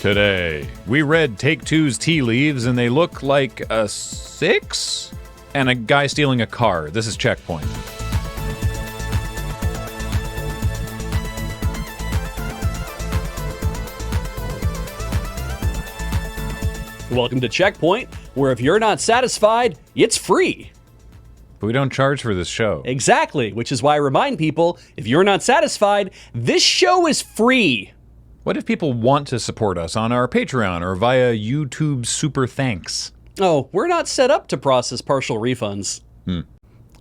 Today, we read Take-Two's tea leaves and they look like a 6? And a guy stealing a car. This is CheckPoint. Welcome to CheckPoint, where if you're not satisfied, it's free. But we don't charge for this show. Exactly, which is why I remind people, if you're not satisfied, this show is free. What if people want to support us on our Patreon or via YouTube Super Thanks? Oh, we're not set up to process partial refunds.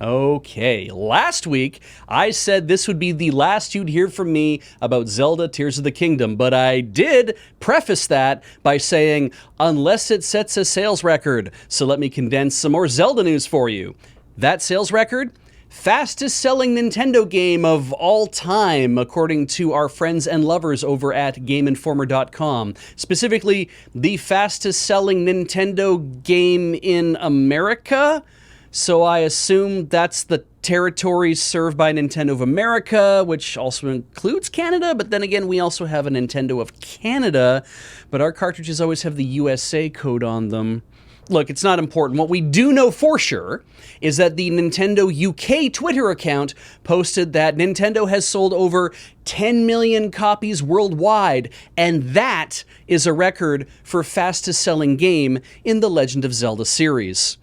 Okay, last week I said this would be the last you'd hear from me about Zelda Tears of the Kingdom, but I did preface that by saying, unless it sets a sales record, so let me condense some more Zelda news for you. That sales record? Fastest selling Nintendo game of all time, according to our friends and lovers over at GameInformer.com. Specifically, the fastest selling Nintendo game in America. So I assume that's the territory served by Nintendo of America, which also includes Canada. But then again, we also have a Nintendo of Canada, but our cartridges always have the USA code on them. Look, it's not important. What we do know for sure is that the Nintendo UK Twitter account posted that Nintendo has sold over 10 million copies worldwide, and that is a record for fastest selling game in the Legend of Zelda series.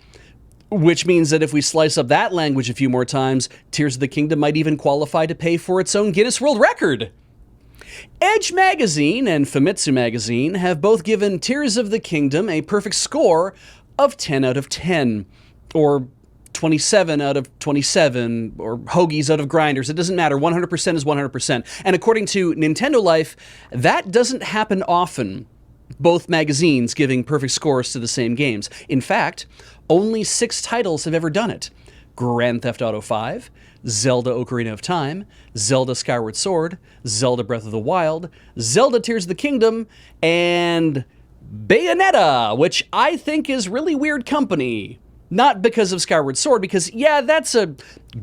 Which means that if we slice up that language a few more times, Tears of the Kingdom might even qualify to pay for its own Guinness World Record. Edge Magazine and Famitsu Magazine have both given Tears of the Kingdom a perfect score of 10 out of 10, or 27 out of 27, or hoagies out of grinders. It doesn't matter. 100% is 100%. And according to Nintendo Life, that doesn't happen often, both magazines giving perfect scores to the same games. In fact, only 6 titles have ever done it. Grand Theft Auto V, Zelda Ocarina of Time, Zelda Skyward Sword, Zelda Breath of the Wild, Zelda Tears of the Kingdom, and Bayonetta, which I think is really weird company. Not because of Skyward Sword, because, yeah, that's a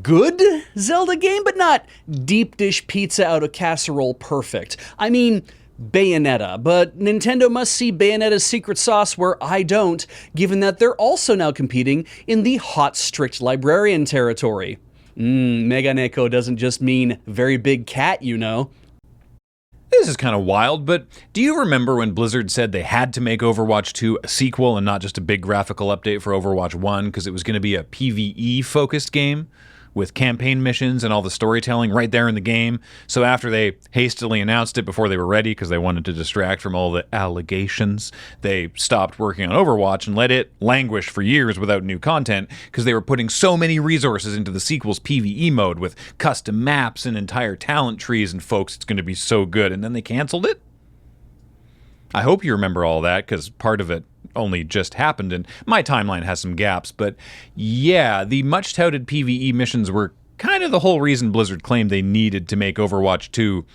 good Zelda game, but not deep dish pizza out of casserole perfect. I mean, Bayonetta, but Nintendo must see Bayonetta's secret sauce where I don't, given that they're also now competing in the hot strict librarian territory. Mega Neko doesn't just mean very big cat, you know. This is kind of wild, but do you remember when Blizzard said they had to make Overwatch 2 a sequel and not just a big graphical update for Overwatch 1 because it was going to be a PvE-focused game with campaign missions and all the storytelling right there in the game? So after they hastily announced it before they were ready because they wanted to distract from all the allegations, they stopped working on Overwatch and let it languish for years without new content because they were putting so many resources into the sequel's PvE mode with custom maps and entire talent trees, and folks, it's going to be so good. And then they canceled it? I hope you remember all that, because part of it only just happened, and my timeline has some gaps. But yeah, the much-touted PvE missions were kind of the whole reason Blizzard claimed they needed to make Overwatch 2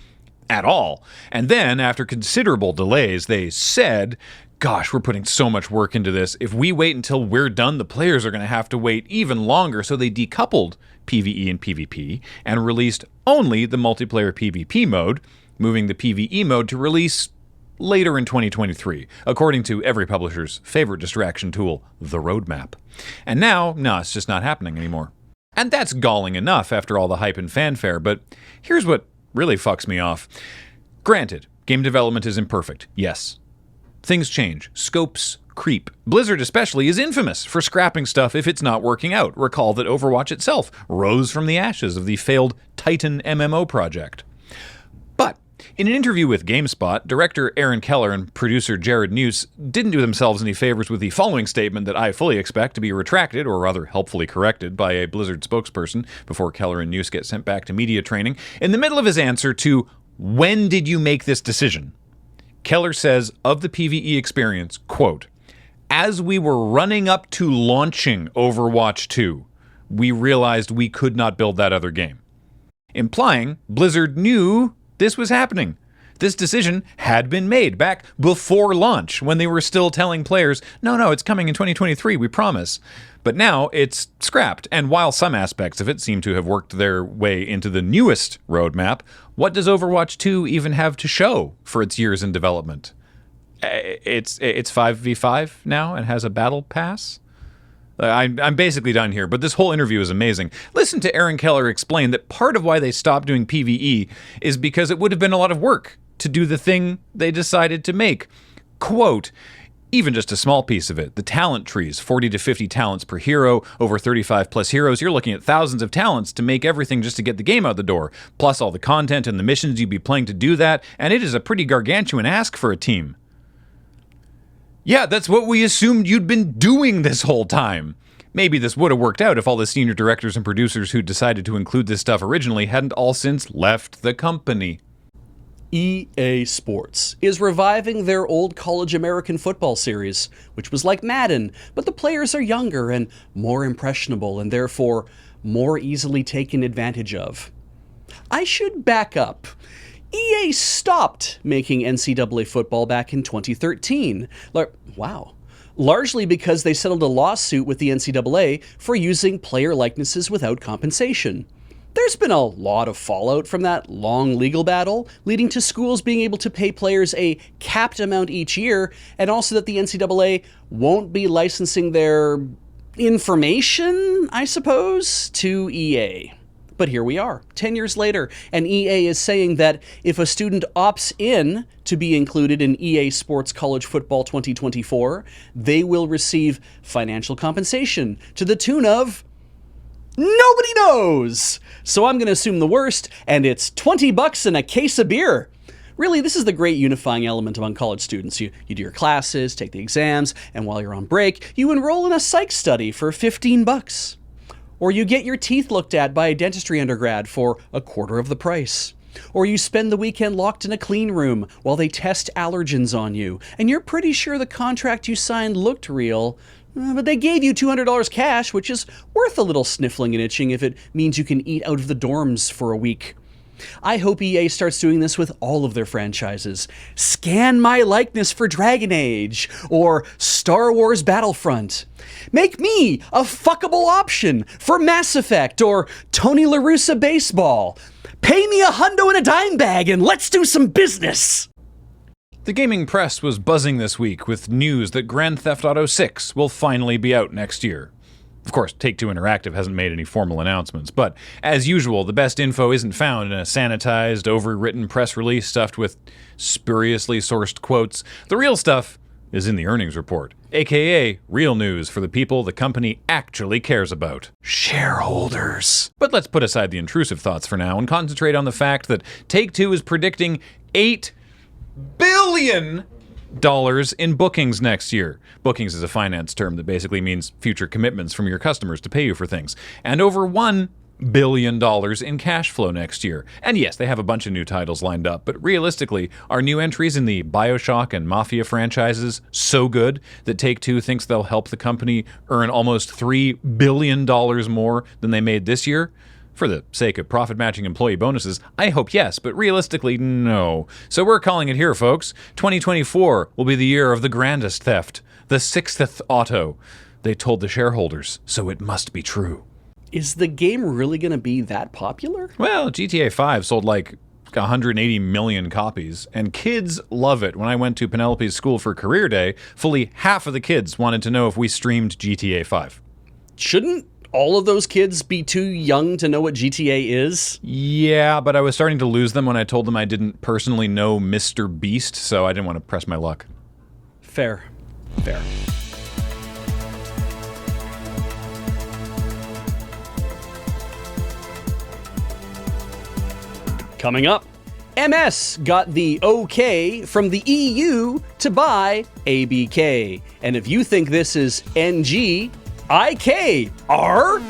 at all. And then, after considerable delays, they said, gosh, we're putting so much work into this. If we wait until we're done, the players are going to have to wait even longer. So they decoupled PvE and PvP and released only the multiplayer PvP mode, moving the PvE mode to release later in 2023, according to every publisher's favorite distraction tool, the roadmap. And now, no, it's just not happening anymore. And that's galling enough after all the hype and fanfare, but here's what really fucks me off. Granted, game development is imperfect, yes. Things change. Scopes creep. Blizzard especially is infamous for scrapping stuff if it's not working out. Recall that Overwatch itself rose from the ashes of the failed Titan MMO project. But in an interview with GameSpot, director Aaron Keller and producer Jared Neuse didn't do themselves any favors with the following statement that I fully expect to be retracted, or rather helpfully corrected, by a Blizzard spokesperson before Keller and Neuse get sent back to media training. In the middle of his answer to, "When did you make this decision?" Keller says of the PvE experience, quote, "As we were running up to launching Overwatch 2, we realized we could not build that other game." Implying Blizzard knew this was happening. This decision had been made back before launch when they were still telling players, no, it's coming in 2023, we promise. But now it's scrapped, and while some aspects of it seem to have worked their way into the newest roadmap, what does Overwatch 2 even have to show for its years in development? It's 5v5 now and has a battle pass. I'm basically done here, but this whole interview is amazing. Listen to Aaron Keller explain that part of why they stopped doing PvE is because it would have been a lot of work to do the thing they decided to make. Quote, even just a small piece of it, the talent trees, 40 to 50 talents per hero, over 35 plus heroes, you're looking at thousands of talents to make everything just to get the game out the door, plus all the content and the missions you'd be playing to do that, and it is a pretty gargantuan ask for a team. Yeah, that's what we assumed you'd been doing this whole time. Maybe this would have worked out if all the senior directors and producers who decided to include this stuff originally hadn't all since left the company. EA Sports is reviving their old college American football series, which was like Madden, but the players are younger and more impressionable and therefore more easily taken advantage of. I should back up. EA stopped making NCAA football back in 2013. Largely because they settled a lawsuit with the NCAA for using player likenesses without compensation. There's been a lot of fallout from that long legal battle, leading to schools being able to pay players a capped amount each year, and also that the NCAA won't be licensing their information, I suppose, to EA. But here we are, 10 years later, and EA is saying that if a student opts in to be included in EA Sports College Football 2024, they will receive financial compensation to the tune of nobody knows. So I'm going to assume the worst, and it's $20 and a case of beer. Really, this is the great unifying element among college students. You do your classes, take the exams, and while you're on break, you enroll in a psych study for $15. Or you get your teeth looked at by a dentistry undergrad for a quarter of the price. Or you spend the weekend locked in a clean room while they test allergens on you, and you're pretty sure the contract you signed looked real, but they gave you $200 cash, which is worth a little sniffling and itching if it means you can eat out of the dorms for a week. I hope EA starts doing this with all of their franchises. Scan my likeness for Dragon Age or Star Wars Battlefront. Make me a fuckable option for Mass Effect or Tony La Russa Baseball. Pay me $100 in a dime bag and let's do some business. The gaming press was buzzing this week with news that Grand Theft Auto 6 will finally be out next year. Of course, Take-Two Interactive hasn't made any formal announcements, but as usual, the best info isn't found in a sanitized, overwritten press release stuffed with spuriously sourced quotes. The real stuff is in the earnings report, aka real news for the people the company actually cares about. Shareholders. But let's put aside the intrusive thoughts for now and concentrate on the fact that Take-Two is predicting $8 billion in bookings next year. Bookings is a finance term that basically means future commitments from your customers to pay you for things. And over $1 billion in cash flow next year. And yes, they have a bunch of new titles lined up, but realistically, are new entries in the BioShock and Mafia franchises so good that Take-Two thinks they'll help the company earn almost $3 billion more than they made this year? For the sake of profit-matching employee bonuses, I hope yes, but realistically, no. So we're calling it here, folks. 2024 will be the year of the grandest theft, the 6th auto. They told the shareholders, so it must be true. Is the game really going to be that popular? Well, GTA 5 sold like 180 million copies, and kids love it. When I went to Penelope's school for career day, fully half of the kids wanted to know if we streamed GTA 5. Shouldn't all of those kids be too young to know what GTA is? Yeah, but I was starting to lose them when I told them I didn't personally know Mr. Beast, so I didn't want to press my luck. Fair. Coming up, MS got the okay from the EU to buy ABK. And if you think this is NG, IK, R?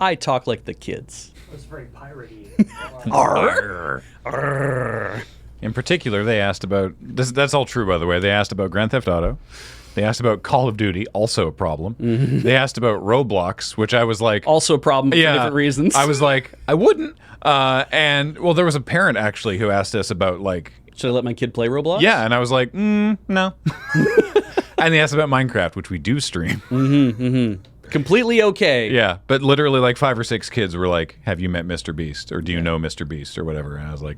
I talk like the kids. It was very piratey. R? In particular, they asked about this. That's all true, by the way. They asked about Grand Theft Auto. They asked about Call of Duty, also a problem. Mm-hmm. They asked about Roblox, which I was like, also a problem for different reasons. I was like, I wouldn't. And well, there was a parent actually who asked us about like, should I let my kid play Roblox? Yeah, and I was like, no. And they asked about Minecraft, which we do stream. Completely okay. Yeah, but literally like 5 or 6 kids were like, "Have you met Mr. Beast, or do you know Mr. Beast, or whatever?" And I was like,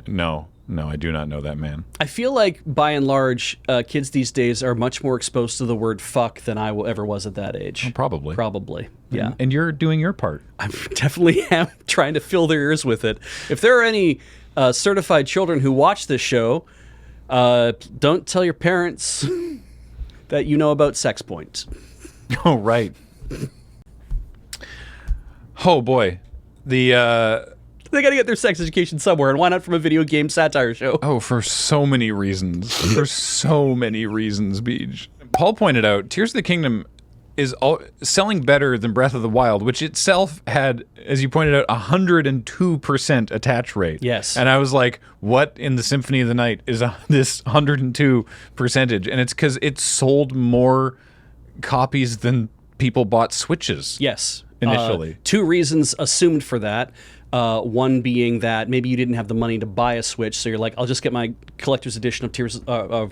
"No, I do not know that man." I feel like, by and large, kids these days are much more exposed to the word fuck than I ever was at that age. Probably. Probably, yeah. And you're doing your part. I definitely am trying to fill their ears with it. If there are any certified children who watch this show, don't tell your parents that you know about CheckPoint. Oh, right. Oh, boy. They got to get their sex education somewhere, and why not from a video game satire show? Oh, for so many reasons. For so many reasons, Beej. Paul pointed out, Tears of the Kingdom is selling better than Breath of the Wild, which itself had, as you pointed out, 102% attach rate. Yes. And I was like, what in the Symphony of the Night is this 102 percentage? And it's because it sold more copies than people bought Switches. Yes. Initially. 2 reasons assumed for that. One being that maybe you didn't have the money to buy a Switch, so you're like, I'll just get my collector's edition of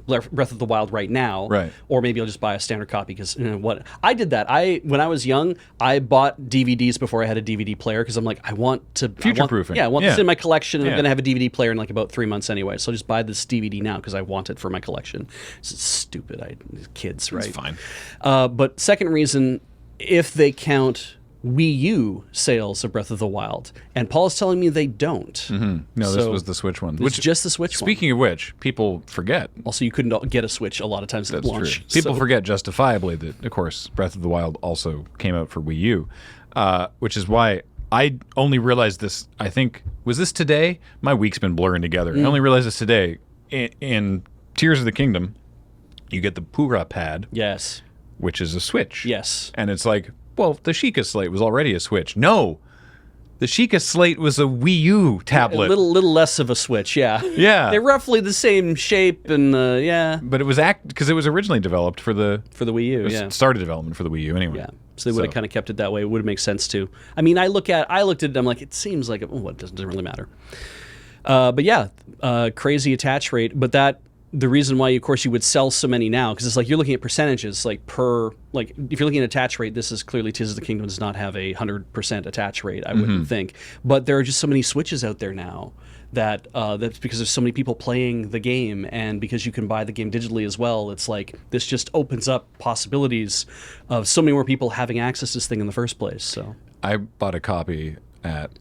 Breath of the Wild right now, right? Or maybe I'll just buy a standard copy because what I did that. When I was young, I bought DVDs before I had a DVD player because I'm like, I want to future-proofing. I want this in my collection, and I'm gonna have a DVD player in like about 3 months anyway. So I'll just buy this DVD now because I want it for my collection. It's stupid, kids, right? It's fine. But second reason, if they count Wii U sales of Breath of the Wild, and Paul's telling me they don't. Mm-hmm. No, this was the Switch one. It's just the Switch one. Speaking of which, people forget. Also, you couldn't get a Switch a lot of times at launch. True. People forget justifiably that, of course, Breath of the Wild also came out for Wii U, which is why I only realized this, I think, was this today? My week's been blurring together. I only realized this today. In Tears of the Kingdom, you get the Pura Pad. Yes. Which is a Switch. Yes. And it's like, well, the Sheikah Slate was already a Switch. No, the Sheikah Slate was a Wii U tablet. A little less of a Switch, yeah. Yeah. They're roughly the same shape and, yeah. But it was because it was originally developed for the Wii U, yeah. Started development for the Wii U anyway. Yeah. So they would have kind of kept it that way. It would have made sense too. I mean, I looked at it, I'm like, it seems like, it doesn't really matter. But yeah, crazy attach rate. But the reason why, of course, you would sell so many now, because it's like you're looking at percentages, if you're looking at attach rate, this is clearly Tears of the Kingdom does not have a 100% attach rate, I wouldn't think. But there are just so many Switches out there now that that's because there's so many people playing the game, and because you can buy the game digitally as well. It's like this just opens up possibilities of so many more people having access to this thing in the first place. So I bought a copy at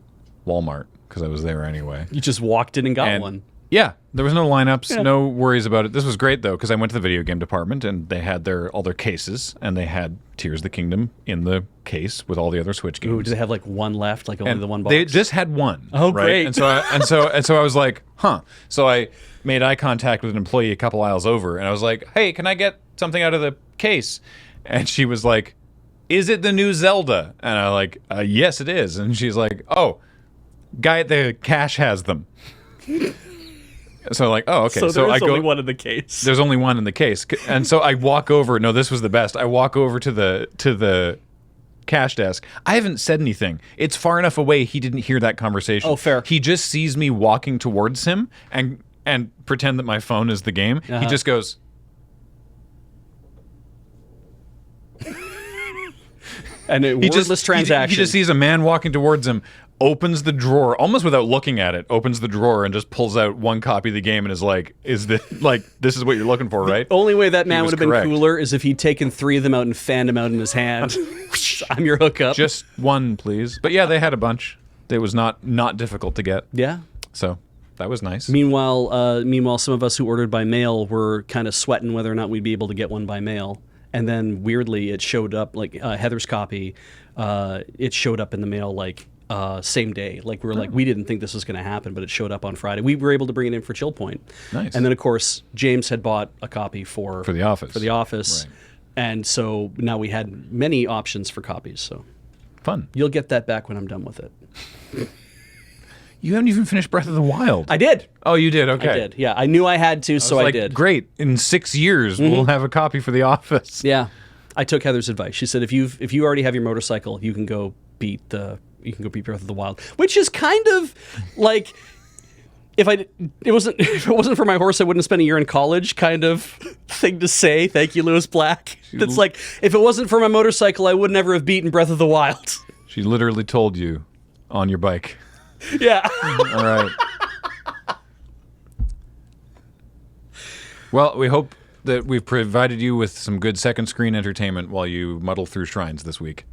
Walmart because I was there anyway. You just walked in and got one. Yeah, there was no lineups, no worries about it. This was great though, because I went to the video game department and they had all their cases, and they had Tears of the Kingdom in the case with all the other Switch games. Ooh, do they have like one left, like only the one box? They just had one. Oh, right? great! And so I was like, huh. So I made eye contact with an employee a couple aisles over, and I was like, hey, can I get something out of the case? And she was like, is it the new Zelda? And I like, yes, it is. And she's like, oh, guy at the cash has them. So like, oh, okay. So there's only one in the case. There's only one in the case. And so I walk over. No, this was the best. I walk over to the cash desk. I haven't said anything. It's far enough away he didn't hear that conversation. Oh, fair. He just sees me walking towards him and pretend that my phone is the game. He just goes... And a wordless transaction. He just sees a man walking towards him, opens the drawer, almost without looking at it, opens the drawer and just pulls out one copy of the game and is like, this is what you're looking for, right? The only way that man would have been correct. cooler is if he'd taken 3 of them out and fanned them out in his hand. I'm your hookup. Just one, please. But yeah, they had a bunch. It was not difficult to get. Yeah. So that was nice. Meanwhile, some of us who ordered by mail were kind of sweating whether or not we'd be able to get one by mail. And then weirdly, it showed up, like Heather's copy, it showed up in the mail like same day. Like we didn't think this was going to happen, but it showed up on Friday. We were able to bring it in for CheckPoint. Nice. And then of course James had bought a copy for the office. Right. And so now we had many options for copies. So fun. You'll get that back when I'm done with it. You haven't even finished Breath of the Wild. I did. Oh, you did? Okay. I did. Yeah, I knew I had to, so I did. Great. In 6 years, we'll have a copy for the office. Yeah. I took Heather's advice. She said, if you already have your motorcycle, you can go beat Breath of the Wild, which is kind of like if it wasn't for my horse, I wouldn't spend a year in college kind of thing to say. Thank you, Lewis Black. It's like, if it wasn't for my motorcycle, I would never have beaten Breath of the Wild. She literally told you on your bike. Yeah. All right. Well, we hope that we've provided you with some good second screen entertainment while you muddle through shrines this week.